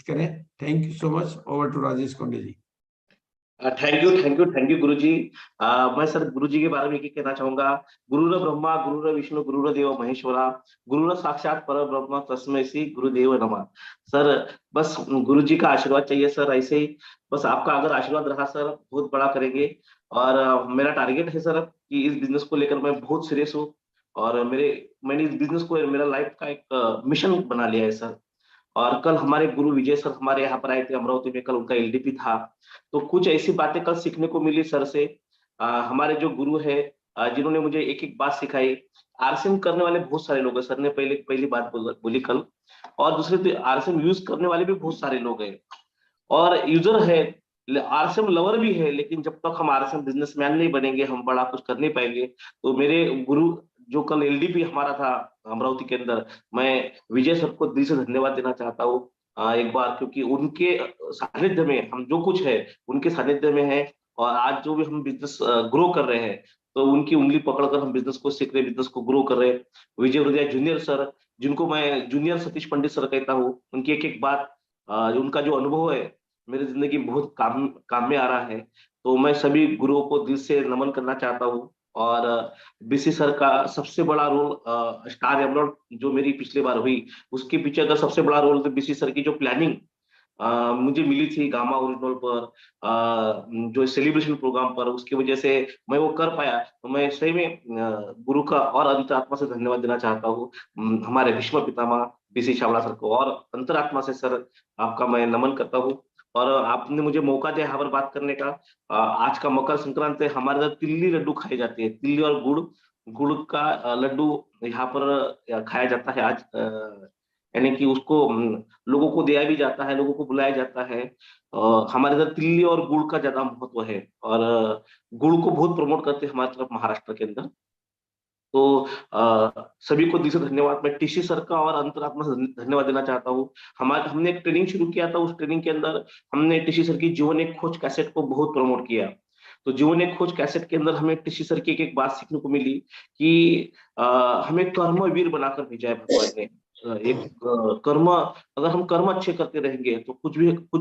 करें। Thank you so much. Over to Rajesh Konde ji. Thank you guru ji. मैं sir गुरु जी के बारे में ये कहना चाहूंगा। गुरुर ब्रह्मा गुरुर विष्णु गुरुर देव महेश्वरा, गुरुर साक्षात पर ब्रह्म तस्मै श्री गुरुदेव नमः। सर बस गुरु जी का आशीर्वाद चाहिए सर, ऐसे ही बस आपका अगर आशीर्वाद रहा सर बहुत बड़ा करेंगे। और मेरा टारगेट है सर कि इस बिजनेस को लेकर मैं बहुत सीरियस हूँ। और मैंने इस बिजनेस को मेरा लाइफ का एक मिशन बना लिया है सर। और कल हमारे गुरु विजय सर हमारे यहाँ पर आए थे अमरावती में, कल उनका एलडीपी था। तो कुछ ऐसी बातें कल सीखने को मिली सर से। हमारे जो गुरु है जिन्होंने मुझे एक एक बात सिखाई। आरसीएम करने वाले बहुत सारे लोग हैं सर ने पहली बात बोली कल। और दूसरे तो आरसीएम यूज करने वाले भी बहुत सारे लोग हैं और यूजर है, आरसीएम लवर भी है। लेकिन जब तक हम आरसीएम बिजनेसमैन नहीं बनेंगे हम बड़ा कुछ कर नहीं पाएंगे। तो मेरे गुरु जो कल एलडीपी हमारा था अमरावती के अंदर, मैं विजय सर को दिल से धन्यवाद देना चाहता हूँ एक बार, क्योंकि उनके सानिध्य में हम जो कुछ है उनके सानिध्य में है। और आज जो भी हम बिजनेस ग्रो कर रहे हैं तो उनकी उंगली पकड़कर हम बिजनेस को सीख रहे हैं, बिजनेस को ग्रो कर रहे हैं। विजय हृदय जूनियर सर, जिनको मैं जूनियर सतीश पंडित सर कहता हूँ, उनकी एक एक बात उनका जो अनुभव है मेरी जिंदगी में बहुत काम में आ रहा है। तो मैं सभी गुरुओं को दिल से नमन करना चाहता हूँ। और बीसी सर का सबसे बड़ा रोल स्टार एमराल्ड जो मेरी पिछली बार हुई उसके पीछे अगर सबसे बड़ा रोल तो बीसी सर की जो प्लानिंग मुझे मिली थी गामा ओरिजिनल पर जो सेलिब्रेशन प्रोग्राम पर, उसकी वजह से मैं वो कर पाया। तो मैं सही में गुरु का और अंतरात्मा से धन्यवाद देना चाहता हूँ हमारे भीष्म पितामह बीसी छाबड़ा सर को। और अंतरात्मा से सर आपका मैं नमन करता हूँ। और आपने मुझे मौका दिया यहाँ पर बात करने का। आज का मकर संक्रांति है, हमारे इधर तिल्ली लड्डू खाए जाते हैं, तिल्ली और गुड़ गुड़ का लड्डू यहाँ पर खाया जाता है आज। यानी कि उसको लोगों को दिया भी जाता है, लोगों को बुलाया जाता है। हमारे इधर तिल्ली और गुड़ का ज्यादा महत्व है। और गुड़ को बहुत प्रमोट करते हैं हमारी तरफ महाराष्ट्र के अंदर। तो सभी को दिल से धन्यवाद। मैं टीसी सर का और अंतरात्मा से धन्यवाद देना चाहता हूँ। हमने एक ट्रेनिंग शुरू किया था, उस ट्रेनिंग के अंदर हमने टीसी सर की जीवन एक खोज कैसेट को बहुत प्रमोट किया। तो जीवन एक खोज कैसेट के अंदर हमें टीसी सर की एक बात सीखने को मिली कि हमें कर्मवीर बनाकर भेजा है भगवान ने। एक कर्म, अगर हम कर्म अच्छे करते रहेंगे तो कुछ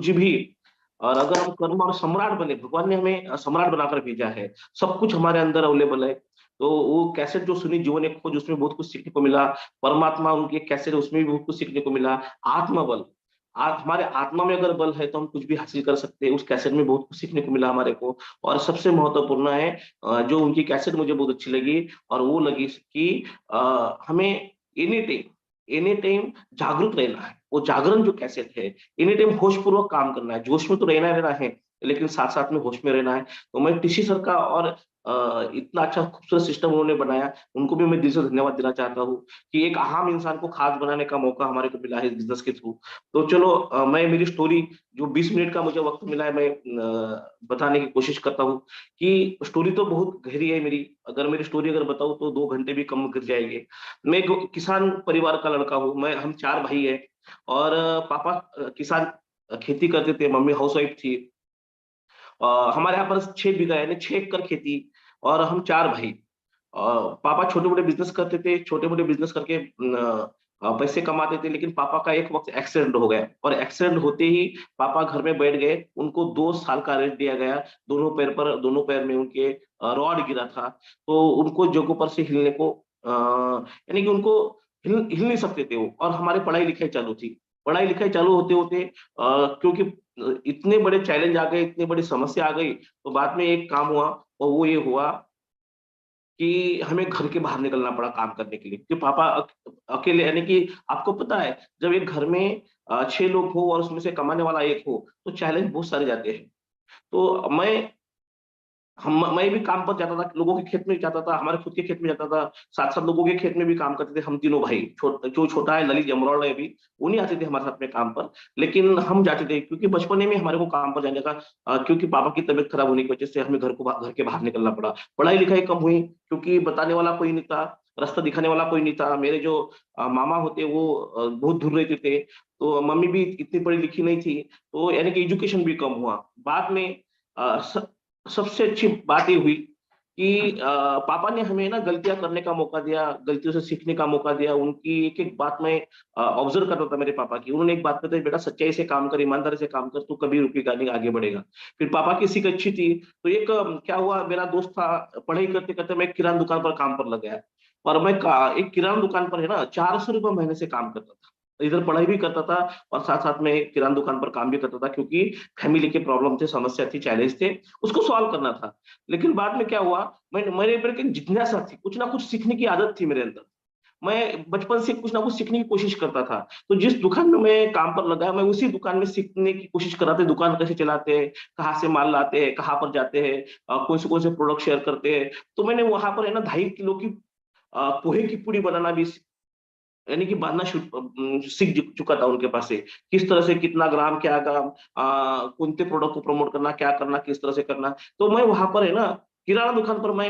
भी। और अगर हम कर्म और सम्राट बने, भगवान ने हमें सम्राट बनाकर भेजा है, सब कुछ हमारे अंदर अवेलेबल है। तो वो कैसेट जो सुनी जीवन एक खोज, उसमें बहुत कुछ सीखने को मिला। परमात्मा उनकी एक कैसेट है, उसमें भी बहुत कुछ सीखने को मिला। आत्मबल, हमारे आत्मा में अगर बल है तो हम कुछ भी हासिल कर सकते हैं, उस कैसेट में बहुत कुछ सीखने को मिला हमारे को। और सबसे महत्वपूर्ण है जो उनकी कैसेट मुझे बहुत अच्छी लगी, और वो लगी कि हमें एनी टाइम जागरूक रहना है। वो जागरण जो कैसेट है, एनी टाइम होश पूर्वक काम करना है, जोश में तो रहना है लेकिन साथ साथ में होश में रहना है। तो मैं टीसी सर का और इतना अच्छा खूबसूरत सिस्टम उन्होंने बनाया, उनको भी मैं दिल से धन्यवाद देना चाहता हूँ कि एक आम इंसान को खास बनाने का मौका हमारे को मिला है इस बिजनेस के थ्रू। तो चलो मैं मेरी स्टोरी जो 20 मिनट का मुझे वक्त मिला है मैं बताने की कोशिश करता हूँ। कि स्टोरी तो बहुत गहरी है मेरी, अगर मेरी स्टोरी अगर बताऊँ तो 2 घंटे भी कम गिर जाएंगे। मैं एक किसान परिवार का लड़का हूँ, हम 4 भाई है। और पापा किसान खेती करते थे, मम्मी हाउसवाइफ थी। हमारे यहाँ पर 6 बीघा यानी 6 एकड़ खेती, और हम 4 भाई। पापा छोटे मोटे बिजनेस करते थे, छोटे मोटे बिजनेस करके पैसे कमाते थे। लेकिन पापा का एक वक्त एक्सीडेंट हो गया, और एक्सीडेंट होते ही पापा घर में बैठ गए। उनको 2 साल का रेस्ट दिया गया। दोनों पैर में उनके रॉड गिरा था। तो उनको जगहों पर से हिलने को यानी कि उनको हिल नहीं सकते थे वो। और हमारी पढ़ाई लिखाई चालू थी। पढ़ाई लिखाई चालू होते होते क्योंकि इतने बड़े चैलेंज आ गए, इतनी बड़ी समस्या आ गई, तो बाद में एक काम हुआ, और वो ये हुआ कि हमें घर के बाहर निकलना पड़ा काम करने के लिए। कि पापा अकेले, यानी कि आपको पता है जब एक घर में 6 लोग हो और उसमें से कमाने वाला एक हो तो चैलेंज बहुत सारे जाते हैं। तो मैं भी काम पर जाता था, लोगों के खेत में जाता था, हमारे खुद के खेत में जाता था, साथ साथ लोगों के खेत में भी काम करते थे। हम तीनों भाई, जो छोटा है ललित जमरोड़ है अभी, वो नहीं आते थे हमारे साथ में काम पर, लेकिन हम जाते थे क्योंकि बचपने में हमारे को काम पर जाने का क्योंकि पापा की तबीयत खराब होने की वजह से हमें घर के बाहर निकलना पड़ा। पढ़ाई लिखाई कम हुई क्योंकि बताने वाला कोई नहीं था, रास्ता दिखाने वाला कोई नहीं था। मेरे जो मामा होते वो बहुत दूर रहते थे, तो मम्मी भी इतनी पढ़ी लिखी नहीं थी, तो यानी कि एजुकेशन भी कम हुआ। बाद में सबसे अच्छी बात ये हुई कि पापा ने हमें ना गलतियां करने का मौका दिया, गलतियों से सीखने का मौका दिया। उनकी एक एक बात मैं ऑब्जर्व करता था मेरे पापा की। उन्होंने एक बात कहते बेटा सच्चाई से काम कर, ईमानदारी से काम कर, तू कभी रुकेगा नहीं, आगे बढ़ेगा। फिर पापा की सीख अच्छी थी, तो एक क्या हुआ, मेरा दोस्त था, पढ़ाई करते करते मैं एक किराना दुकान पर काम पर लग गया। और मैं एक किराना दुकान पर है ना 400 रुपये महीने से काम करता था। इधर पढ़ाई भी करता था और साथ साथ में किराना दुकान पर काम भी करता था, क्योंकि फैमिली के प्रॉब्लम थे, समस्या थी, चैलेंज थे, उसको सॉल्व करना था। लेकिन बाद में क्या हुआ, मेरे अंदर एक जिज्ञासा थी, कुछ ना कुछ सीखने की आदत थी मेरे अंदर। मैं बचपन से कुछ ना कुछ सीखने की कोशिश करता था। तो जिस दुकान में मैं काम पर लगा, मैं उसी दुकान में सीखने की कोशिश कर रहा था, दुकान कैसे चलाते हैं, कहाँ से माल लाते हैं, कहाँ पर जाते हैं, कौन से प्रोडक्ट शेयर करते हैं। तो मैंने वहां पर है ना 2.5 किलो की पोहे की पूड़ी बनाना भी यानी कि बांधना सीख चुका था उनके पास से। किस तरह से कितना ग्राम, क्या ग्राम, कोणते प्रोडक्ट को प्रमोट करना, क्या करना, किस तरह से करना। तो मैं वहां पर है ना किराना दुकान पर मैं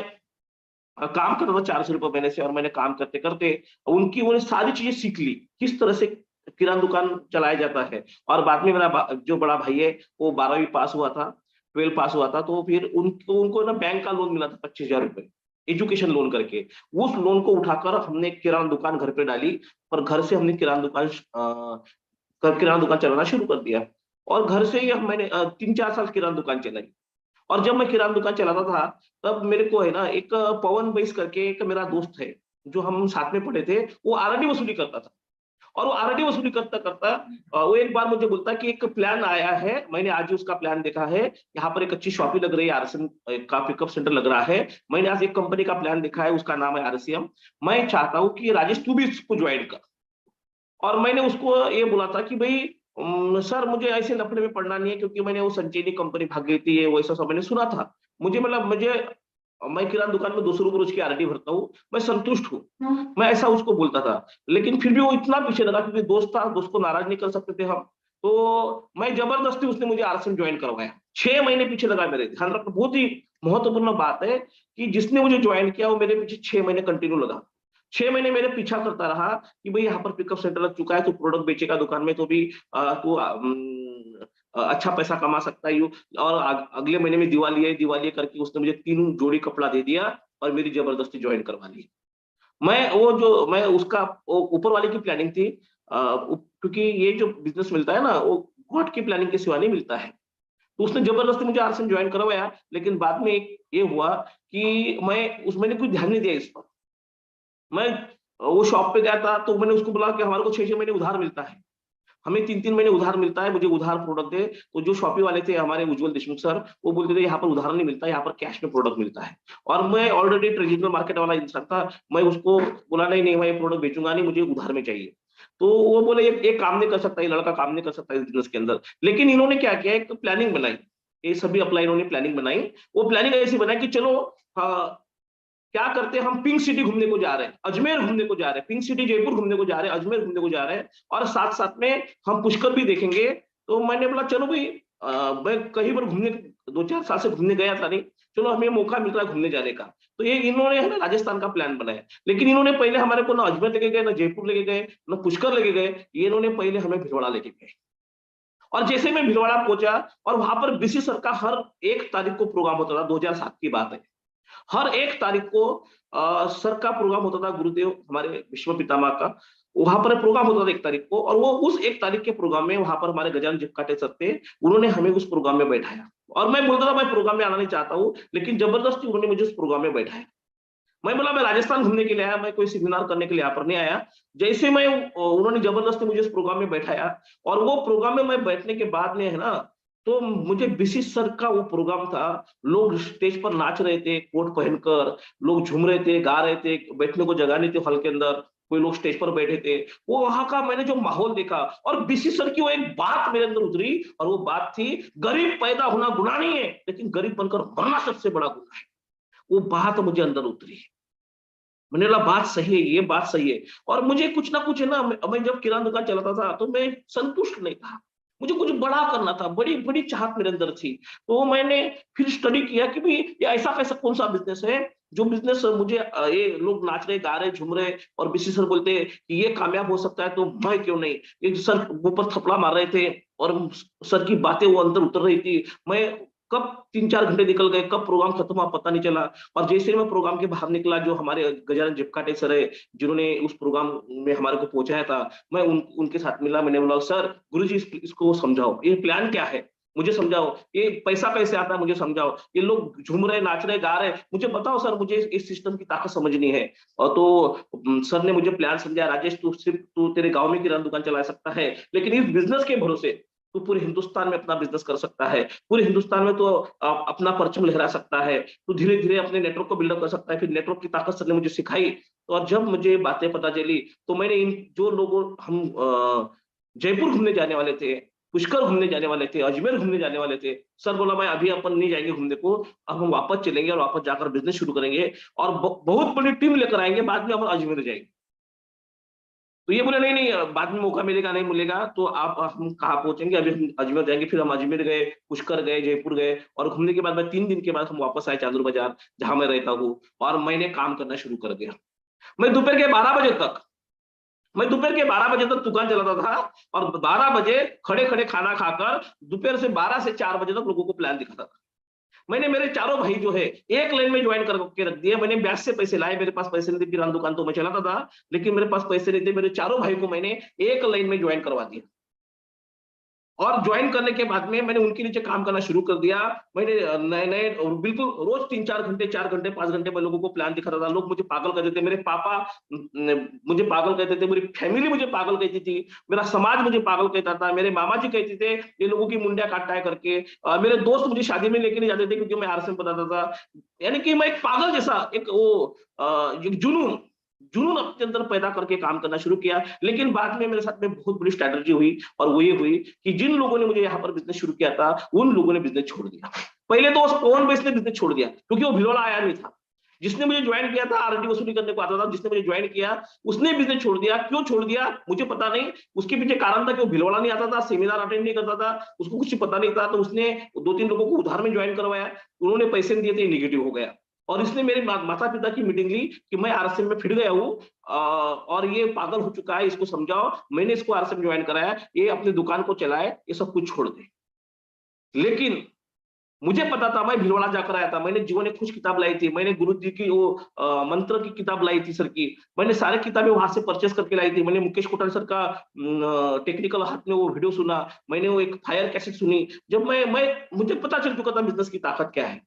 काम करता था 400 रुपये महीने से। और मैंने काम करते करते उनकी वो सारी चीजें सीख ली, किस तरह से किराना दुकान चलाया जाता है। और बाद में मेरा जो बड़ा भाई है वो 12वीं पास हुआ था, 12 पास हुआ था, तो फिर उनको ना बैंक का लोन मिला था 25,000 रुपये, एजुकेशन लोन करके। उस लोन को उठाकर हमने किराना दुकान घर पे डाली, और घर से हमने किराना दुकान चलाना शुरू कर दिया। और घर से ही मैंने 3-4 साल किराना दुकान चलाई। और जब मैं किराना दुकान चलाता था, तब मेरे को है ना एक पवन बैस करके एक मेरा दोस्त है, जो हम साथ में पढ़े थे, वो आरडी वसूली करता था। और वो आरडी वसूली करता करता वो एक बार मुझे बोलता कि एक प्लान आया है, मैंने आज ही उसका प्लान देखा है, यहाँ पर एक अच्छी शॉपिंग लग रही है, आरसीएम का पिकअप सेंटर लग रहा है, मैंने आज एक कंपनी का प्लान देखा है, उसका नाम है आरसीएम। मैं चाहता हूँ कि राजेश तू भी इसको ज्वाइन कर। और मैंने उसको ये बोला था कि भाई सर मुझे ऐसे लफड़े में पड़ना नहीं है, क्योंकि मैंने वो संजीवनी कंपनी भाग गई थी, ये वैसा सब मैंने सुना था। मुझे मैं किराना दुकान में 200 रुपये रोज की आरडी भरता हूँ, मैं संतुष्ट हूँ। मैं ऐसा उसको बोलता था। लेकिन फिर भी वो इतना पीछे लगा, क्योंकि दोस्त था, दोस्त को नाराज नहीं कर सकते थे हम। तो मैं जबरदस्ती, उसने मुझे आरसीएम ज्वाइन करवाया। 6 महीने पीछे लगा मेरे। ध्यान रखना, बहुत ही महत्वपूर्ण बात है कि जिसने मुझे ज्वाइन किया वो मेरे पीछे 6 महीने कंटिन्यू लगा। 6 महीने मेरे पीछा करता रहा कि भाई यहाँ पर पिकअप सेंटर लग चुका है, तो प्रोडक्ट बेचेगा दुकान में, तो भी तू अच्छा पैसा कमा सकता है। और अगले महीने में दिवाली है, दिवाली करके उसने मुझे 3 जोड़ी कपड़ा दे दिया और मेरी जबरदस्ती ज्वाइन करवा ली। मैं उसका वो ऊपर वाले की प्लानिंग थी, क्योंकि ये जो बिजनेस मिलता है ना, वो गॉड की प्लानिंग के सिवा नहीं मिलता है। तो उसने जबरदस्ती मुझे आरसीएम ज्वाइन करवाया। लेकिन बाद में ये हुआ कि मैंने कुछ ध्यान नहीं दिया इस पर। मैं वो शॉप पे गया था, तो मैंने उसको बोला कि हमारे को 6-6 महीने उधार मिलता है, हमें 3-3 महीने उधार मिलता है, मुझे उधार प्रोडक्ट दे। तो जो शॉपी वाले थे हमारे उज्जवल देशमुख सर, वो बोलते थे यहाँ पर उधार नहीं मिलता, यहाँ पर कैश में प्रोडक्ट मिलता है। और मैं ऑलरेडी ट्रेडिशनल मार्केट वाला इंसान था, मैं उसको बोला नहीं नहीं, मैं ये प्रोडक्ट बेचूंगा नहीं, मुझे उधार में चाहिए। तो वो बोले ये काम नहीं कर सकता, ये लड़का काम नहीं कर सकता इस बिजनेस के अंदर। लेकिन इन्होंने क्या किया, एक प्लानिंग बनाई, ये सभी अपना इन्होंने प्लानिंग बनाई। वो प्लानिंग ऐसी बनाई कि चलो क्या करते हैं, हम पिंक सिटी घूमने को जा रहे हैं, अजमेर घूमने को जा रहे हैं, पिंक सिटी जयपुर घूमने को जा रहे हैं, अजमेर घूमने को जा रहे हैं, और साथ साथ में हम पुष्कर भी देखेंगे। तो मैंने बोला चलो भाई, मैं कहीं पर घूमने 2-4 साल से घूमने गया था नहीं, चलो हमें मौका मिल रहा है घूमने जाने का। तो ये इन्होंने है ना राजस्थान का प्लान बनाया। लेकिन इन्होंने पहले हमारे को ना अजमेर लेके गए, ना जयपुर लेके गए, ना पुष्कर लेके गए, ये इन्होंने पहले हमें भिलवाड़ा लेके गए। और जैसे मैं भिलवाड़ा पहुंचा, और वहां पर बीसी सर का हर 1 तारीख को प्रोग्राम होता था, 2007 की बात है। हर 1 तारीख को सर का प्रोग्राम होता था, गुरुदेव हमारे विश्व पितामह का, वहां पर प्रोग्राम होता था 1 तारीख को। और वो उस 1 तारीख के प्रोग्राम में वहां पर हमारे गजानन जिपकाटे सर थे, उन्होंने हमें उस प्रोग्राम में बैठाया। और मैं बोलता था मैं प्रोग्राम में आना नहीं चाहता हूँ, लेकिन जबरदस्ती उन्होंने मुझे उस प्रोग्राम में बैठाया। मैं बोला मैं राजस्थान घूमने के लिए आया, मैं कोई सेमिनार करने के लिए यहाँ पर नहीं आया। जैसे मैं उन्होंने जबरदस्ती मुझे उस प्रोग्राम में बैठाया, और वो प्रोग्राम में मैं बैठने के बाद में है ना, तो मुझे बीसी सर का वो प्रोग्राम था, लोग स्टेज पर नाच रहे थे कोट पहनकर, लोग झूम रहे थे, गा रहे थे, बैठने को जगह नहीं थी हॉल के अंदर, कोई लोग स्टेज पर बैठे थे। वो वहां का मैंने जो माहौल देखा, और बीसी सर की वो एक बात मेरे अंदर उतरी, और वो बात थी गरीब पैदा होना गुनाह नहीं है, लेकिन गरीब बनकर मरना सबसे बड़ा गुनाह है। वो बात मुझे अंदर उतरी। मैंने बोला बात सही है, ये बात सही है। और मुझे कुछ ना कुछ है ना, मैं जब किराना दुकान चलाता था तो मैं संतुष्ट नहीं था, मुझे कुछ बड़ा करना था, बड़ी बड़ी चाहत मेरे अंदर थी। तो मैंने फिर स्टडी किया कि भाई ये ऐसा कैसा कौन सा बिजनेस है, जो बिजनेस मुझे ये लोग नाच रहे, गा रहे, झूम रहे, और बीसी सर बोलते हैं कि ये कामयाब हो सकता है, तो मैं क्यों नहीं। एक सर ऊपर थपड़ा मार रहे थे, और सर की बातें वो अंदर उतर रही थी। मैं कब 3-4 घंटे निकल गए, कब प्रोग्राम खत्म हुआ पता नहीं चला। और जैसे ही मैं प्रोग्राम के बाहर निकला, जो हमारे गजानन जपकाटे सर है, जिन्होंने उस प्रोग्राम में हमारे को पहुंचाया था, मैं उनके साथ मिला। मैंने बोला, सर गुरुजी इसको समझाओ, ये प्लान क्या है, मुझे समझाओ, ये पैसा कैसे आता है मुझे समझाओ, ये लोग झूम रहे, नाच रहे, गा रहे, मुझे बताओ सर, मुझे इस सिस्टम की ताकत समझनी है। और तो सर ने मुझे प्लान समझाया, राजेश तू तेरे गांव में किराना दुकान चला सकता है, लेकिन इस बिजनेस के भरोसे तू पूरे हिंदुस्तान में अपना बिजनेस कर सकता है, पूरे हिंदुस्तान में तो अपना परचम लहरा सकता है, तू धीरे धीरे अपने नेटवर्क को बिल्डअप कर सकता है। फिर नेटवर्क की ताकत सर ने मुझे सिखाई। तो और जब मुझे बातें पता चली, तो मैंने इन जो लोगों हम जयपुर घूमने जाने वाले थे, पुष्कर घूमने जाने वाले थे, अजमेर घूमने जाने वाले थे, सर बोला मैं अभी अपन नहीं जाएंगे घूमने को, अब हम वापस चलेंगे और वापस जाकर बिजनेस शुरू करेंगे और बहुत बड़ी टीम लेकर आएंगे, बाद में हम अजमेर जाएंगे। तो ये बोले नहीं नहीं, बाद में मौका मिलेगा, नहीं मिलेगा तो आप हम कहाँ पहुंचेंगे, अभी हम अजमेर जाएंगे। फिर हम अजमेर गए, पुष्कर गए, जयपुर गए, और घूमने के बाद में 3 दिन के बाद हम वापस आए चांदूर बाजार, जहां मैं रहता हूँ, और मैंने काम करना शुरू कर दिया। मैं दोपहर के 12 बजे तक मैं दोपहर के 12 बजे तक दुकान चलाता था, और 12 बजे खड़े खड़े खाना खाकर दोपहर से 12 से 4 बजे तक लोगों को प्लान दिखाता था। मैंने मेरे चारों भाई जो है एक लाइन में ज्वाइन करके रख दिए। मैंने ब्याज से पैसे लाए, मेरे पास पैसे नहीं थे, किराना दुकान तो मैं चलाता था, लेकिन मेरे पास पैसे नहीं थे। मेरे चारों भाई को मैंने एक लाइन में ज्वाइन करवा दिया, और ज्वाइन करने के बाद में मैंने उनके नीचे काम करना शुरू कर दिया। मैंने नए नए और बिल्कुल रोज 3-4 घंटे, 4 घंटे, 5 घंटे में लोगों को प्लान दिखाता था। लोग मुझे पागल कहते थे, मेरे पापा मुझे पागल कहते थे, मेरी फैमिली मुझे पागल कहती थी, मेरा समाज मुझे पागल कहता था, मेरे मामा जी कहते थे ये लोगों की मुंडिया काटता है करके, मेरे दोस्त मुझे शादी में लेके नहीं जाते थे क्योंकि मैं आरएसएम बताता था। यानी कि मैं एक पागल जैसा, एक वो एक जुनून जुनून अपने अंदर पैदा करके काम करना शुरू किया। लेकिन बाद में मेरे साथ में बहुत बड़ी स्ट्रैटेजी हुई, और वो ये हुई कि जिन लोगों ने मुझे यहाँ पर बिजनेस शुरू किया था, उन लोगों ने बिजनेस छोड़ दिया। पहले तो उस पवन बेस ने बिजनेस छोड़ दिया, क्योंकि वो भिलवाड़ा आया नहीं था। जिसने मुझे ज्वाइन किया था, आरडी वसूली करने को आता था, जिसने मुझे ज्वाइन किया उसने बिजनेस छोड़ दिया। क्यों छोड़ दिया मुझे पता नहीं, उसके पीछे कारण था कि वो भिलवाड़ा नहीं आता था, सेमिनार अटेंड नहीं करता था, उसको कुछ पता नहीं था। तो उसने 2-3 लोगों को उधार में ज्वाइन करवाया, उन्होंने पैसे दिए थे, नेगेटिव हो गया। और इसने मेरे माता पिता की मीटिंग ली कि मैं आरएसएम में फिर गया हूँ, और ये पागल हो चुका है, इसको समझाओ। मैंने इसको आरएसएम ज्वाइन कराया, ये अपनी दुकान को चलाए, ये सब कुछ छोड़ दे। लेकिन मुझे पता था, मैं भिलवाड़ा जाकर आया था, मैंने जीवन एक खुश किताब लाई थी, मैंने गुरु जी की वो मंत्र की किताब लाई थी सर की, मैंने सारे किताबें वहां से परचेस करके लाई थी। मैंने मुकेश कोठारी सर का टेक्निकल हाथ में वो वीडियो सुना, मैंने वो एक फायर कैसेट सुनी। जब मैं मुझे पता चल चुका था बिजनेस की ताकत क्या है।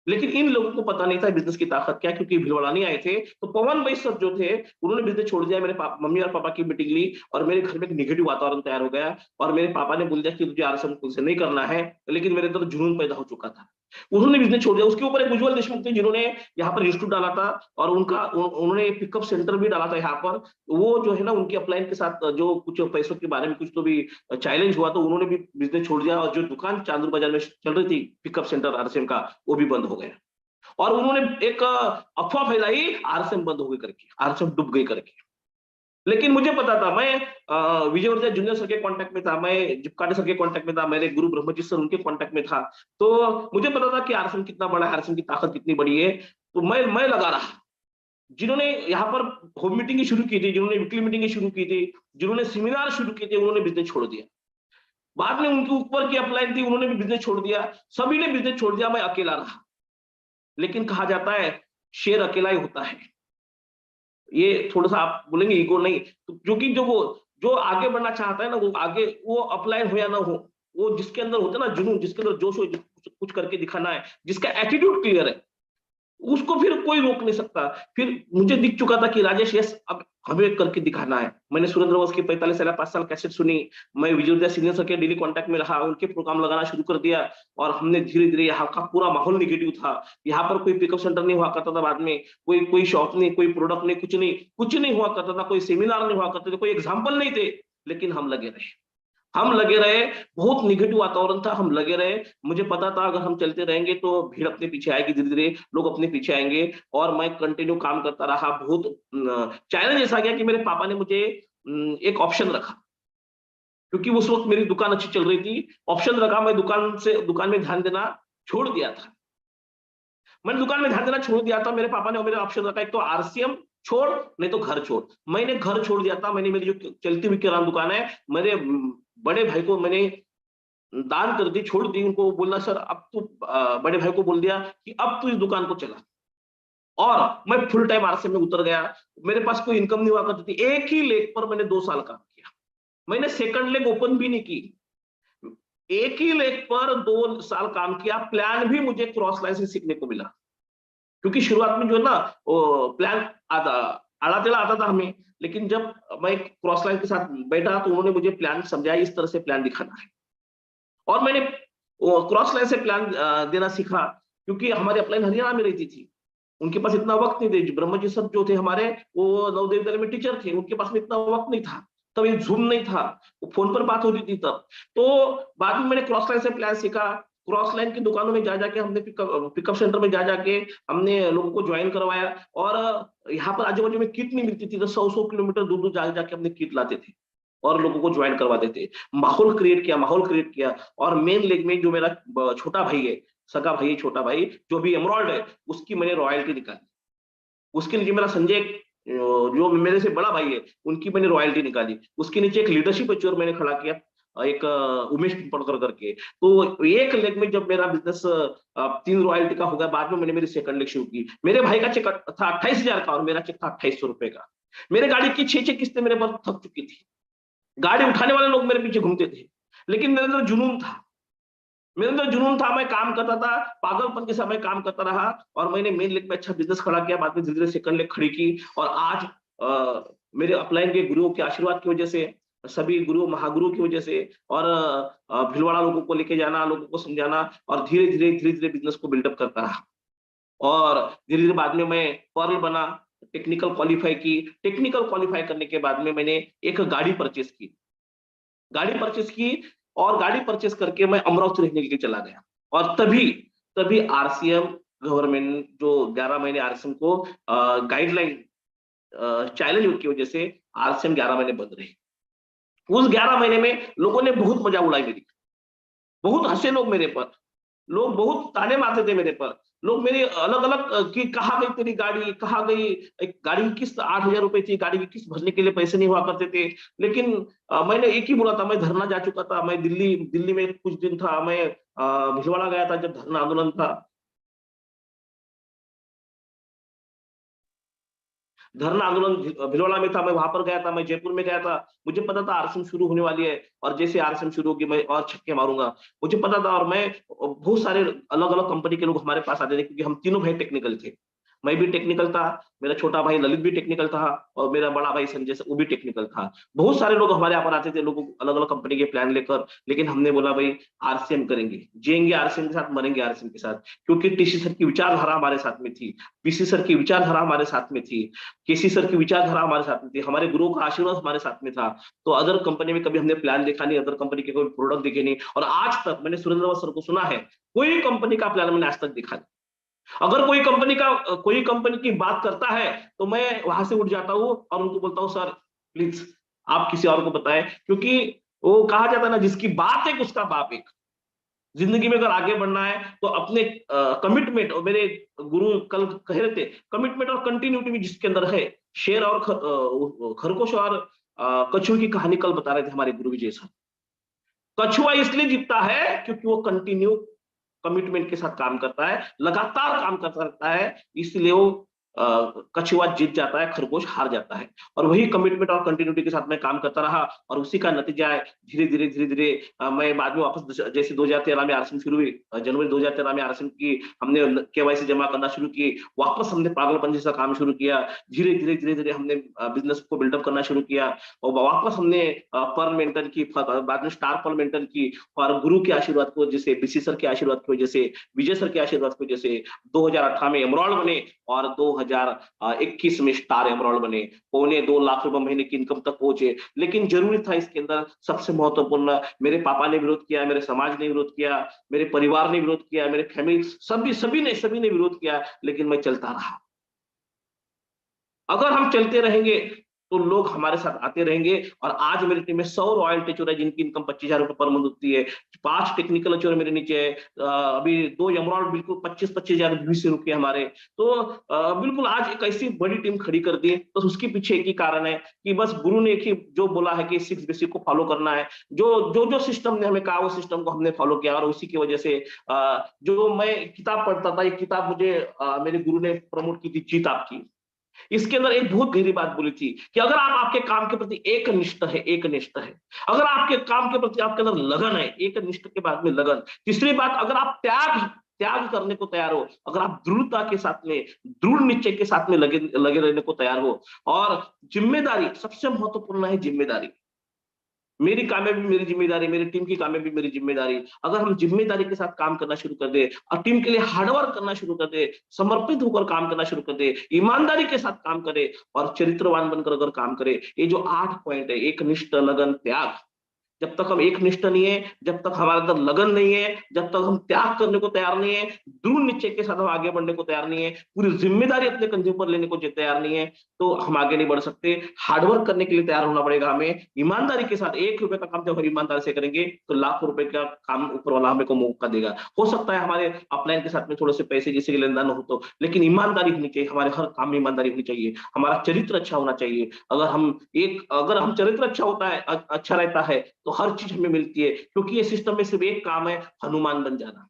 लेकिन इन लोगों को पता नहीं था बिजनेस की ताकत क्या, क्योंकि भिलवाड़ा नहीं आए थे। तो पवन भाई सर जो थे, उन्होंने बिजनेस छोड़ दिया। मेरे मम्मी और पापा की मीटिंग ली, और मेरे घर में एक नेगेटिव वातावरण तैयार हो गया, और मेरे पापा ने बोल दिया कि तुझे आरएसएम से नहीं करना है। लेकिन मेरे अंदर जुनून पैदा हो चुका था, उन्होंने बिजनेस छोड़ दिया। उसके ऊपर एक उज्जवल देशमुख थे, जिन्होंने यहाँ पर इंस्टीट्यूट डाला था, और उन्होंने पिकअप सेंटर भी डाला था यहाँ पर। वो जो है ना, उनकी अपलाइन के साथ जो कुछ पैसों के बारे में कुछ तो भी चैलेंज हुआ, तो उन्होंने भी बिजनेस छोड़ दिया, और जो दुकान चांदूर बाजार में चल रही थी पिकअप सेंटर आरएसएम का, वो भी बंद हो गया। और उन्होंने एक अफवाह फैलाई, आरएसएम बंद हो गई करके, आरएसएम डूब गई करके। लेकिन मुझे पता था, मैं विजयवर्धन जूनियर सर के कांटेक्ट में था, मैं जिपकाटे सर के कांटेक्ट में था, मेरे गुरु ब्रह्मजीत सर उनके कांटेक्ट में था। तो मुझे पता था कि आरएसएम कितना बड़ा है, आरएसएम की ताकत कितनी बड़ी है। तो मैं लगा रहा। जिन्होंने यहाँ पर होम मीटिंग शुरू की थी, जिन्होंने वीकली मीटिंग शुरू की थी, जिन्होंने सेमिनार शुरू किए थे, उन्होंने बिजनेस छोड़ दिया। बाद में उनके ऊपर की अपलाइन थी, उन्होंने भी बिजनेस छोड़ दिया, सभी ने बिजनेस छोड़ दिया, मैं अकेला रहा। लेकिन कहा जाता है शेर अकेला ही होता है। ये थोड़ा सा आप बोलेंगे ईगो नहीं, तो क्योंकि जो आगे बढ़ना चाहता है ना, वो आगे, वो अपलाइन हो या ना हो, वो जिसके अंदर होता है ना जुनून, जिसके अंदर जोश हो, कुछ करके दिखाना है, जिसका एटीट्यूड क्लियर है, उसको फिर कोई रोक नहीं सकता। फिर मुझे दिख चुका था कि राजेश यस, अब हमें करके दिखाना है। मैंने सुरेंद्र बोस की 45 साल 5 साल कैसेट सुनी, मैं विजय सीनियर सर के डेली कांटेक्ट में रहा, उनके प्रोग्राम लगाना शुरू कर दिया, और हमने धीरे धीरे, यहाँ का पूरा माहौल निगेटिव था। यहाँ पर कोई पिकअप सेंटर नहीं हुआ करता था, बाद में कोई शॉप नहीं, कोई प्रोडक्ट नहीं, कुछ नहीं हुआ करता था, कोई सेमिनार नहीं हुआ करते थे, कोई एग्जाम्पल नहीं थे। लेकिन हम लगे रहे, बहुत निगेटिव वातावरण था, हम लगे रहे। मुझे पता था अगर हम चलते रहेंगे तो भीड़ अपने पीछे आएगी, धीरे धीरे लोग अपने पीछे आएंगे। और मैं कंटिन्यू काम करता रहा। बहुत चैलेंज ऐसा गया कि मेरे पापा ने मुझे एक ऑप्शन रखा, क्योंकि उस वक्त मेरी दुकान अच्छी चल रही थी। ऑप्शन रखा, मैं दुकान में ध्यान देना छोड़ दिया था। मैंने दुकान में ध्यान देना छोड़ दिया था। मेरे पापा ने मेरे ऑप्शन रखा, एक तो आरसीएम छोड़, नहीं तो घर छोड़। मैंने घर छोड़ दिया था। मैंने मेरी जो चलती हुई किराना दुकान है, मेरे बड़े भाई को मैंने दान कर दी, छोड़ दी उनको, बोला सर अब तू बड़े भाई को बोल दिया कि अब तू इस दुकान को चला, और मैं फुल टाइम आरसीएम में उतर गया। मेरे पास कोई इनकम नहीं हुआ करती थी, एक ही लेग पर मैंने 2 साल काम किया, मैंने सेकंड लेग ओपन भी नहीं की, एक ही लेग पर 2 साल काम किया। प्लान भी मुझे क्रॉस लाइन से सीखने को मिला, क्योंकि शुरुआत में जो है ना वो प्लान आड़ा टेढ़ा आता था हमें, लेकिन जब मैं क्रॉस लाइन के साथ बैठा तो उन्होंने मुझे प्लान समझाया, इस तरह से प्लान दिखाना है, और मैंने क्रॉस लाइन से प्लान देना सीखा, क्योंकि हमारी अपलाइन हरियाणा में रहती थी, उनके पास इतना वक्त नहीं थे। ब्रह्म जी सर जो थे हमारे, वो नवोदय विद्यालय में टीचर थे, उनके पास में इतना वक्त नहीं था, तब ये जूम नहीं था, वो फोन पर बात होती थी तब। तो बाद में मैंने क्रॉस लाइन से प्लान सीखा, क्रॉस लाइन की दुकानों में जा जाके हमने पिकअप सेंटर में जा जाके हमने लोगों को ज्वाइन करवाया, और यहाँ पर आजू बाजू में किट नहीं मिलती थी, तो 100-100 किलोमीटर दूर दूर जा जाके हमने किट लाते थे और लोगों को ज्वाइन करवाते थे। माहौल क्रिएट किया, और मेन लेग में जो मेरा छोटा भाई है, सगा भाई, छोटा भाई जो भी एमराल्ड है, उसकी मैंने रॉयल्टी निकाली। उसके नीचे मेरा संजय जो मेरे से बड़ा भाई है, उनकी मैंने रॉयल्टी निकाली। उसके नीचे एक लीडरशिप एचोर मैंने खड़ा किया, एक उमेश पिंपड़कर करके। तो एक लेग में जब मेरा बिजनेस 3 रॉयल्टी का हो गया, बाद में मैंने मेरी सेकंड लेग शुरू की। मेरे भाई का चेक था 28,000 का, और मेरा चेक था 2800 रुपए का। मेरे गाड़ी की 6 किस्तें मेरे पर थक चुकी थी, गाड़ी उठाने वाले लोग मेरे पीछे घूमते थे, लेकिन मेरे अंदर जुनून था, मैं काम करता था, पागलपन के साथ मैं काम करता रहा, और मैंने मेन लेग में अच्छा बिजनेस खड़ा किया, बाद में धीरे धीरे सेकंड लेग खड़ी की, और आज मेरे अपलाइन के गुरुओं के आशीर्वाद की वजह से, सभी गुरु महागुरु की वजह से, और भीलवाड़ा लोगों को लेके जाना, लोगों को समझाना, और धीरे धीरे बिजनेस को बिल्डअप करता रहा, और धीरे धीरे बाद में मैं पर्ल बना, टेक्निकल क्वालिफाई करने के बाद में मैंने एक गाड़ी परचेस की, और गाड़ी परचेस करके मैं अमरावती रहने के लिए चला गया, और तभी तभी आरसीएम गवर्नमेंट जो 11 महीने आरसीएम को गाइडलाइन चैलेंज की वजह से आरसीएम 11 महीने बंद रही। उस 11 महीने में लोगों ने बहुत मजा उड़ाई मेरी, बहुत हंसे लोग मेरे पर, लोग बहुत ताने मारते थे मेरे पर, लोग मेरी अलग अलग कि कहाँ गई तेरी गाड़ी, कहाँ गई, एक गाड़ी की किस्त 8,000 रुपए थी, गाड़ी की किस्त भरने के लिए पैसे नहीं हुआ करते थे। लेकिन मैंने एक ही बोला था, मैं धरना जा चुका था, मैं दिल्ली में कुछ दिन था, मैं भिलवाड़ा गया था जब धरना आंदोलन था, भिलवाड़ा में था, मैं वहां पर गया था, मैं जयपुर में गया था, मुझे पता था आरसीएम शुरू होने वाली है, और जैसे आरसीएम शुरू होगी मैं और छक्के मारूंगा, मुझे पता था। और मैं बहुत सारे अलग अलग कंपनी के लोग हमारे पास आते थे, क्योंकि हम तीनों भाई टेक्निकल थे, मैं भी टेक्निकल था, मेरा छोटा भाई ललित भी टेक्निकल था, और मेरा बड़ा भाई संजय वो भी टेक्निकल था। बहुत सारे लोग हमारे यहाँ पर आते थे, लोग अलग अलग कंपनी के प्लान लेकर, लेकिन हमने बोला भाई आरसीएम करेंगे, जिएंगे आरसीएम के साथ, मरेंगे आरसीएम के साथ, क्योंकि टीसी सर की विचारधारा हमारे साथ में थी, पीसी सर की विचारधारा हमारे साथ में थी, केसी सर की विचारधारा हमारे साथ में थी, हमारे गुरुओं का आशीर्वाद हमारे साथ में था। तो अदर कंपनी में कभी हमने प्लान देखा नहीं, अदर कंपनी के कोई प्रोडक्ट देखे नहीं, और आज तक मैंने सुरेंद्र सर को सुना है, कोई कंपनी का प्लान मैंने आज तक देखा नहीं। अगर कोई कंपनी की बात करता है, तो मैं वहां से उठ जाता हूँ और उनको बोलता हूँ सर प्लीज आप किसी और को बताएं, क्योंकि वो कहा जाता है ना, जिसकी बात एक उसका बाप एक। जिंदगी में अगर आगे बढ़ना है तो अपने कमिटमेंट, और मेरे गुरु कल कह रहे थे, कमिटमेंट और कंटिन्यूटी भी जिसके अंदर है। शेर और खरगोश और कछुए की कहानी कल बता रहे थे हमारे गुरु विजय सर। कछुआ इसलिए जीतता है क्योंकि वो कंटिन्यू कमिटमेंट के साथ काम करता है, लगातार काम करता रहता है, इसलिए वो कछुआ जीत जाता है, खरगोश हार जाता है। और वही कमिटमेंट और कंटिन्यूटी के साथ मैं काम करता रहा, और उसी का नतीजा है धीरे धीरे मैं बाद में वापस, जैसे 2013 में आरसीएम शुरू हुई, जनवरी 2013 में आरसीएम की हमने केवाईसी जमा करना शुरू की, वापस हमने पागलपन जैसा काम शुरू किया, धीरे धीरे हमने बिजनेस को बिल्डअप करना शुरू किया, और वापस हमने पर्ल मेंटर की, बाद में स्टार पर्ल मेंटर की, और गुरु के आशीर्वाद को, जैसे बीसी सर के आशीर्वाद की वजह से, विजय सर के आशीर्वाद की वजह से 2018 में एमराल्ड बने, और 2021 में स्टार एमराल्ड बने, 2.25 लाख रुपए महीने की इनकम तक पहुंचे। लेकिन जरूरी था इसके अंदर, सबसे महत्वपूर्ण, मेरे पापा ने विरोध किया, मेरे समाज ने विरोध किया, मेरे परिवार ने विरोध किया, मेरे फैमिली, सभी ने विरोध किया, लेकिन मैं चलता रहा। अगर हम चलते रहेंगे तो लोग हमारे साथ आते रहेंगे, और आज मेरी टीम में 100 रॉयल टीचर है जिनकी इनकम 25,000 रुपए पर मंथ होती है, 5 टेक्निकल अचीवर मेरे नीचे है, अभी 2 एमराल्ड बिल्कुल 25-25 हजार व्यू से रुके हमारे। तो बिल्कुल आज एक ऐसी बड़ी टीम खड़ी कर दी, तो उसके पीछे एक ही कारण है कि बस गुरु ने एक ही जो बोला है कि 6 बेसिक को फॉलो करना है, जो सिस्टम ने हमें कहा वो सिस्टम को हमने फॉलो किया, और उसी की वजह से जो मैं किताब पढ़ता था, ये किताब मुझे मेरे गुरु ने प्रमोट की थी, जीत आपकी। इसके अंदर एक बहुत गहरी बात बोली थी कि अगर आप आपके काम के प्रति एक निष्ठ है, अगर आपके काम के प्रति आपके अंदर लगन है, एक निष्ठ के बाद में लगन, तीसरी बात, अगर आप त्याग त्याग करने को तैयार हो, अगर आप दृढ़ता के साथ में, दृढ़ निश्चय के साथ में लगे लगे रहने को तैयार हो, और जिम्मेदारी सबसे महत्वपूर्ण है, जिम्मेदारी। मेरी कामयाबी मेरी जिम्मेदारी, मेरी टीम की कामयाबी मेरी जिम्मेदारी। अगर हम जिम्मेदारी के साथ काम करना शुरू कर दे और टीम के लिए हार्डवर्क करना शुरू कर दे, समर्पित होकर काम करना शुरू कर दे, ईमानदारी के साथ काम करे और चरित्रवान बनकर अगर काम करे, ये जो 8 पॉइंट है, एक निष्ठ, लगन, त्याग, जब तक हम एक निष्ठ नहीं है, जब तक हमारे अंदर लगन नहीं है, जब तक हम त्याग करने को तैयार नहीं है, दृढ़ निश्चय के साथ हम आगे बढ़ने को तैयार नहीं है, पूरी जिम्मेदारी अपने कंधे पर लेने को तैयार नहीं है, तो हम आगे नहीं बढ़ सकते। हार्डवर्क करने के लिए तैयार होना पड़ेगा हमें, ईमानदारी के साथ। 1 रुपए का काम जब हम ईमानदारी से करेंगे तो लाखों रुपए का काम ऊपर वाला हमें को मौका देगा। हो सकता है हमारे अपलाइन के साथ में थोड़े से पैसे जैसे लेन देन हो, तो लेकिन ईमानदारी होनी चाहिए, हमारे हर काम में ईमानदारी होनी चाहिए, हमारा चरित्र अच्छा होना चाहिए। अगर हम चरित्र अच्छा होता है, अच्छा रहता है, तो हर चीज हमें मिलती है, क्योंकि ये सिस्टम में सिर्फ एक काम है, हनुमान बन जाना।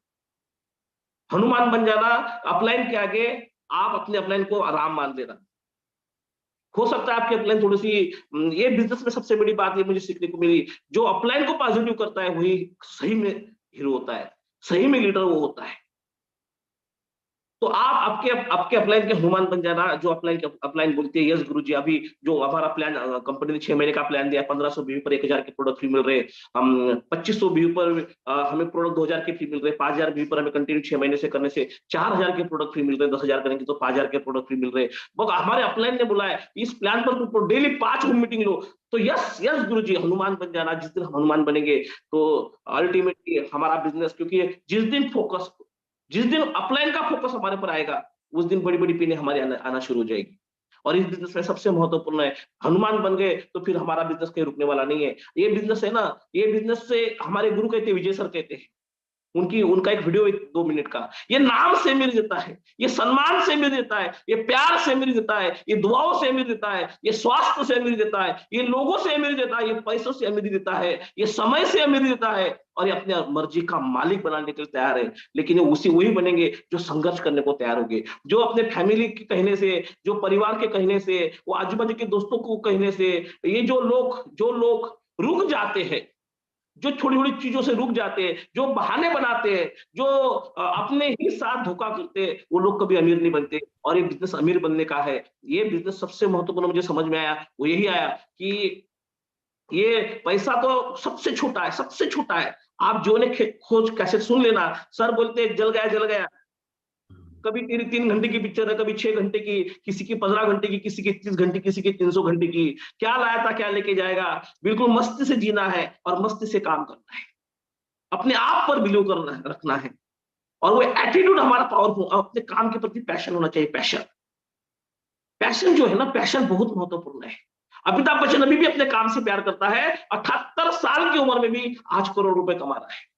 हनुमान बन जाना, अपलाइन के आगे आप अपने अपलाइन को आराम मान लेना। हो सकता है आपकी अपलाइन थोड़ी सी, ये बिजनेस में सबसे बड़ी बात ये मुझे सीखने को मिली, जो अपलाइन को पॉजिटिव करता है वही सही में हीरो होता है, सही में लीडर वो होता है। तो आप आपके आपके अपलाइन के हनुमान बन जाना। जो अपलाइन बोलते हैं, यस गुरुजी, अभी जो हमारा प्लान कंपनी ने 6 महीने का प्लान दिया, 1500 व्यू पर 1000 के प्रोडक्ट फ्री मिल रहे, हम 2500 व्यू पर हमें प्रोडक्ट 2000 के फ्री मिल रहे, 5000 व्यू पर हमें कंटिन्यू 6 महीने से करने से 4000 के प्रोडक्ट फ्री मिल रहे, 10,000 करेंगे तो 5000 के प्रोडक्ट फ्री मिल रहे। हमारे अपलाइन ने बोला है इस प्लान पर तुम डेली 5 मीटिंग लो। तो यस यस गुरुजी, हनुमान बन जाना। जिस दिन हम हनुमान बनेंगे तो अल्टीमेटली हमारा बिजनेस, क्योंकि जिस दिन अपलाइन का फोकस हमारे पर आएगा, उस दिन बड़ी बड़ी पीने हमारे आना शुरू हो जाएगी। और इस बिजनेस में सबसे महत्वपूर्ण है, हनुमान बन गए तो फिर हमारा बिजनेस कहीं रुकने वाला नहीं है। ये बिजनेस है ना, ये बिजनेस से हमारे गुरु कहते हैं, विजय सर कहते हैं, उनका एक वीडियो 2 मिनट का, ये नाम से अमीर देता है, ये सम्मान से अमीर देता है, ये प्यार से अमीर देता है, ये दुआओं से अमीर देता है, ये स्वास्थ्य से अमीर देता है, ये लोगों से अमीर देता है, ये पैसों से अमीर देता है, ये समय से अमीर देता है, और ये अपने मर्जी का मालिक बनाने के लिए तैयार है। लेकिन ये वही बनेंगे जो संघर्ष करने को तैयार होंगे, जो अपने फैमिली के कहने से, जो परिवार के कहने से, वो आजू बाजू के दोस्तों को कहने से, ये जो लोग रुक जाते हैं, जो छोटी छोटी चीजों से रुक जाते हैं, जो बहाने बनाते हैं, जो अपने ही साथ धोखा करते हैं, वो लोग कभी अमीर नहीं बनते। और ये बिजनेस अमीर बनने का है। ये बिजनेस सबसे महत्वपूर्ण मुझे समझ में आया, वो यही आया कि ये पैसा तो सबसे छोटा है, सबसे छोटा है। आप जो ने खोज कैसे सुन लेना, सर बोलते जल गया जल गया। कभी तेरी 3 घंटे की पिक्चर है, कभी 6 घंटे की, किसी की 15 घंटे की, किसी की 30 घंटे, किसी की 300 घंटे की। क्या लाया था, क्या लेके जाएगा। बिल्कुल मस्ती से जीना है और मस्ती से काम करना है, अपने आप पर बिलीव करना रखना है, और वो एटीट्यूड हमारा पावरफुल, अपने काम के प्रति पैशन होना चाहिए। पैशन पैशन जो है ना, पैशन बहुत महत्वपूर्ण है। अमिताभ बच्चन अभी भी अपने काम से प्यार करता है, 78 साल की उम्र में भी आज करोड़ रुपए कमा रहा है।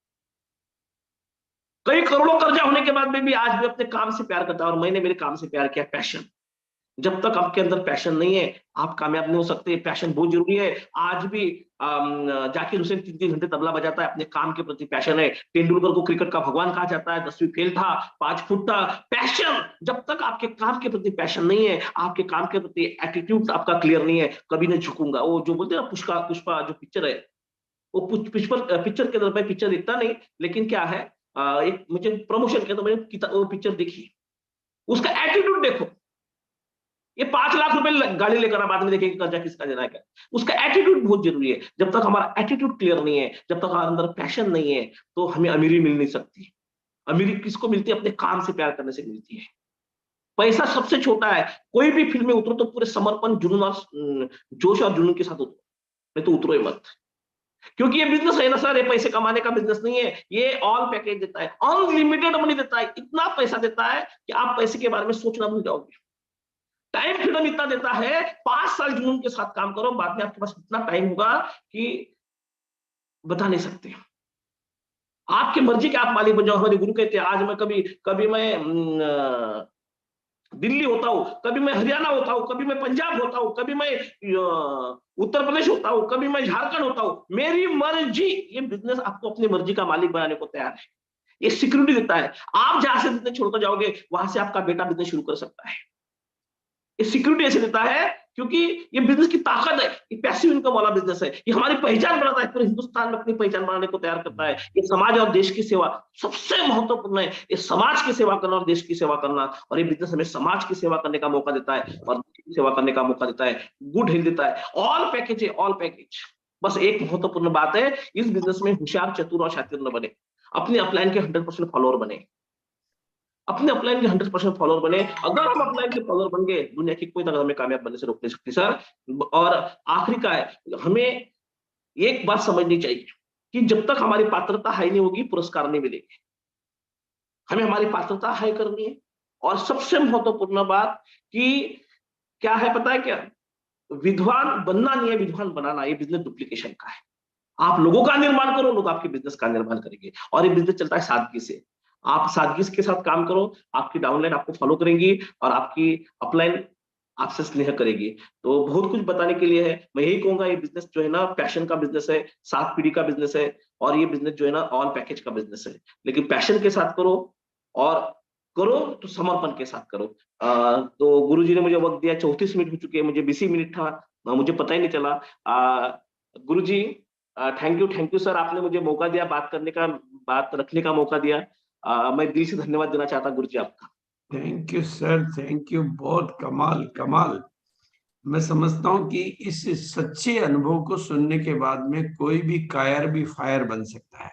कई करोड़ों कर्जा होने के बाद में भी आज भी अपने काम से प्यार करता है, और मैंने मेरे काम से प्यार किया। पैशन, जब तक आपके अंदर पैशन नहीं है, आप कामयाब नहीं हो सकते। पैशन बहुत जरूरी है। आज भी जाकिर हुसैन 3-3 घंटे तबला बजाता है, अपने काम के प्रति पैशन है। तेंदुलकर को क्रिकेट का भगवान कहा जाता है, 10वीं फेल था, 5 फुट था। पैशन, जब तक आपके काम के प्रति पैशन नहीं है, आपके काम के प्रति एटीट्यूड आपका क्लियर नहीं है, कभी नहीं झुकूंगा। वो जो बोलते हैं ना, पुष्पा जो पिक्चर है, वो पिक्चर के अंदर, मैं पिक्चर देखता नहीं, लेकिन क्या है, एक मुझे प्रमोशन किया तो मैंने वो पिक्चर देखी। उसका एटीट्यूड देखो। ये 5 लाख रुपए गाड़ी लेकर आप बाद में देखेंगे कर्जा किसका देना है क्या। उसका एटीट्यूड बहुत जरूरी है। जब तक हमारा एटीट्यूड क्लियर नहीं है, जब तक हमारे अंदर पैशन नहीं है, तो हमें अमीरी मिल नहीं सकती। अमीरी किसको मिलती है? अपने काम से प्यार करने से मिलती है। पैसा सबसे छोटा है। कोई भी फील्ड में उतरो तो पूरे समर्पण, जुनून और जोश और जुनून के साथ उतरो, नहीं तो उतरो ही मत। क्योंकि ये बिजनेस है ना सर, ये पैसे कमाने का बिजनेस नहीं है। ये ऑल पैकेज देता है, अनलिमिटेड मनी देता है, इतना पैसा देता है कि आप पैसे के बारे में सोचना भूल जाओगे। टाइम फ्रीडम इतना देता है, 5 साल जुनून के साथ काम करो, बाद में आपके पास इतना टाइम होगा कि बता नहीं सकते। आपकी मर्जी के आप मालिक बन जाओ। हमारे गुरु कहते हैं आज मैं कभी मैं दिल्ली होता हूँ, कभी मैं हरियाणा होता हूँ, कभी मैं पंजाब होता हूँ, कभी मैं उत्तर प्रदेश होता हूँ, कभी मैं झारखंड होता हूँ, मेरी मर्जी। ये बिजनेस आपको अपनी मर्जी का मालिक बनाने को तैयार है। ये सिक्योरिटी देता है। आप जहां से बिजनेस छोड़कर जाओगे वहां से आपका बेटा बिजनेस शुरू कर सकता है। ये सिक्योरिटी ऐसे देता है क्योंकि ये बिजनेस की ताकत है। ये पैसिव इनकम वाला बिजनेस है। ये हमारी पहचान बनाता है, पूरे हिंदुस्तान में अपनी पहचान बनाने को तैयार करता है। ये समाज और देश की सेवा सबसे महत्वपूर्ण है। ये समाज की सेवा करना और देश की सेवा करना, और ये बिजनेस हमें समाज की सेवा करने का मौका देता है और देश की सेवा करने का मौका देता है। गुड हेल्थ देता है। ऑल पैकेज है, ऑल पैकेज। बस एक महत्वपूर्ण बात है, इस बिजनेस में होशियार, चतुर और शातिर न बने। अपने अपलाइन के 100% फॉलोअर बने। अपने अपलाइन के 100% फॉलोअर बने। अगर हम अपलाइन के फॉलोअर बन गए, दुनिया की कोई ताकत हमें कामयाब बनने से रोक नहीं सकती सर। और आखिरी का है, हमें एक बात समझनी चाहिए कि जब तक हमारी पात्रता हाई नहीं होगी, पुरस्कार नहीं मिलेंगे। हमें हमारी पात्रता हाई करनी है। और सबसे महत्वपूर्ण बात कि क्या है पता है क्या, विद्वान बनना नहीं है, विद्वान बनाना। ये बिजनेस डुप्लीकेशन का है। आप लोगों का निर्माण करो, लोग आपके बिजनेस का निर्माण करेंगे। और ये बिजनेस चलता है सादगी से। आप सादगी के साथ काम करो, आपकी डाउनलाइन आपको फॉलो करेंगी और आपकी अपलाइन आपसे स्नेह करेगी। तो बहुत कुछ बताने के लिए है। मैं यही कहूंगा, ये बिजनेस जो है ना, पैशन का बिजनेस है, 7 पीढ़ी का बिजनेस है। और ये बिजनेस जो है ना, ऑल पैकेज का बिजनेस है। लेकिन पैशन के साथ करो, और करो तो समर्पण के साथ करो। तो गुरुजी ने मुझे वक्त दिया, 34 मिनट हो चुके हैं, मुझे 20 मिनट था, मुझे पता ही नहीं चला। गुरुजी थैंक यू सर, आपने मुझे मौका दिया बात करने का, बात रखने का मौका दिया। मैं दिल से धन्यवाद देना चाहता गुरु जी आपका। Thank you sir, thank you. बहुत कमाल कमाल। मैं समझता हूँ कि इस सच्चे अनुभव को सुनने के बाद में कोई भी कायर भी फायर बन सकता है।